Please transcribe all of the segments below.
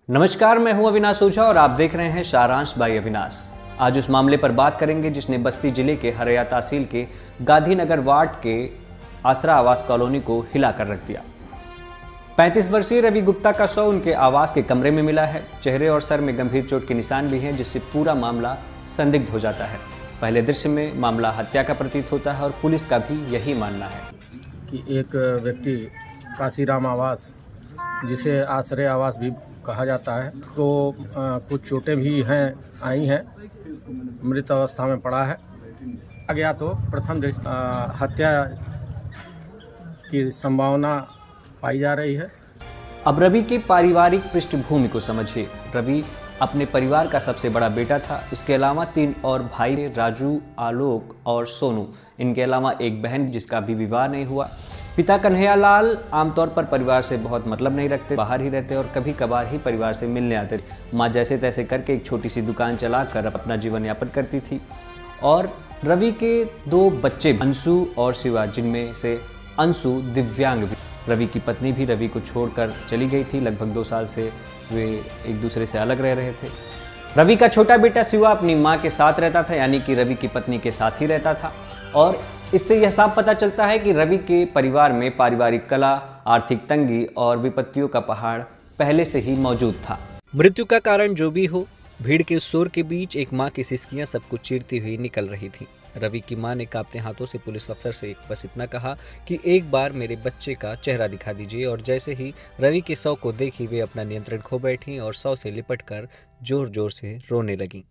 नमस्कार, मैं हूं अविनाश ओझा और आप देख रहे हैं सारांश बाय अविनाश। आज उस मामले पर बात करेंगे जिसने बस्ती जिले के हरैया तहसील के गांधीनगर वार्ड के आसरा आवास कॉलोनी को हिला कर रख दिया। 35 वर्षीय रवि गुप्ता का शव उनके आवास के कमरे में मिला है। चेहरे और सर में गंभीर चोट के निशान भी हैं, जिससे पूरा मामला संदिग्ध हो जाता है। पहले दृश्य में मामला हत्या का प्रतीत होता है और पुलिस का भी यही मानना है कि एक व्यक्ति काशीराम आवास, जिसे आश्रय आवास भी कहा जाता है, तो कुछ चोटें भी आई हैं, मृत अवस्था में पड़ा है। आ गया तो प्रथम हत्या की संभावना पाई जा रही है। अब रवि की पारिवारिक पृष्ठभूमि को समझिए। रवि अपने परिवार का सबसे बड़ा बेटा था। इसके अलावा 3 और भाई थे, राजू, आलोक और सोनू। इनके अलावा एक बहन जिसका भी विवाह नहीं हुआ। पिता कन्हैयालाल आमतौर पर परिवार से बहुत मतलब नहीं रखते, बाहर ही रहते और कभी कभार ही परिवार से मिलने आते। माँ जैसे तैसे करके एक छोटी सी दुकान चलाकर अपना जीवन यापन करती थी। और रवि के 2 बच्चे अंशु और शिवा, जिनमें से अंशु दिव्यांग भी। रवि की पत्नी भी रवि को छोड़कर चली गई थी। लगभग 2 साल से वे एक दूसरे से अलग रह रहे थे। रवि का छोटा बेटा शिवा अपनी माँ के साथ रहता था, यानी कि रवि की पत्नी के साथ ही रहता था। और इससे यह साफ पता चलता है कि रवि के परिवार में पारिवारिक कलह, आर्थिक तंगी और विपत्तियों का पहाड़ पहले से ही मौजूद था। मृत्यु का कारण जो भी हो, भीड़ के शोर के बीच एक माँ की सिसकियां सबको चीरती हुई निकल रही थी। रवि की मां ने कांपते हाथों से पुलिस अफसर से बस इतना कहा कि एक बार मेरे बच्चे का चेहरा दिखा दीजिए। और जैसे ही रवि के शव को देखी, वे अपना नियंत्रण खो बैठी और शव से लिपटकर जोर जोर से रोने लगी।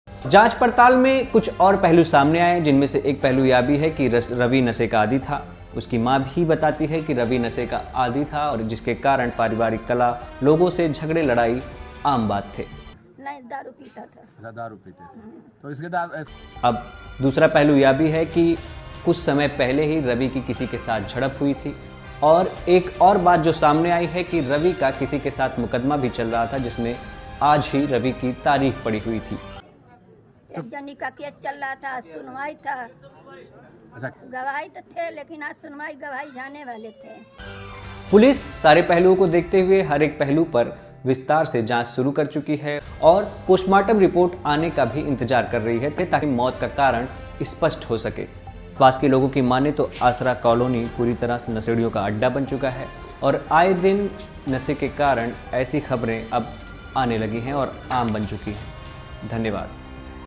जांच पड़ताल में कुछ और पहलू सामने आए, जिनमें से एक पहलू यह भी है कि रवि नशे का आदी था। उसकी मां भी बताती है कि रवि नशे का आदी था और जिसके कारण पारिवारिक कलह, लोगों से झगड़े लड़ाई आम बात थे। नहीं, दारू पीता था। दारू पीते थे तो इसके अब दूसरा पहलू यह भी है कि कुछ समय पहले ही रवि की किसी के साथ झड़प हुई थी। और एक और बात जो सामने आई है कि रवि का किसी के साथ मुकदमा भी चल रहा था, जिसमें आज ही रवि की तारीख पड़ी हुई थी। एक जनी का केस चल रहा था, सुनवाई था। गवाही तो थे, लेकिन आज सुनवाई गवाही जाने वाले थे। पुलिस सारे पहलुओं को देखते हुए हर एक पहलू पर विस्तार से जांच शुरू कर चुकी है और पोस्टमार्टम रिपोर्ट आने का भी इंतजार कर रही है, ताकि मौत का कारण स्पष्ट हो सके। पास के लोगों की माने तो आसरा कॉलोनी पूरी तरह से नशेड़ियों का अड्डा बन चुका है और आए दिन नशे के कारण ऐसी खबरें अब आने लगी हैं और आम बन चुकी हैं। धन्यवाद।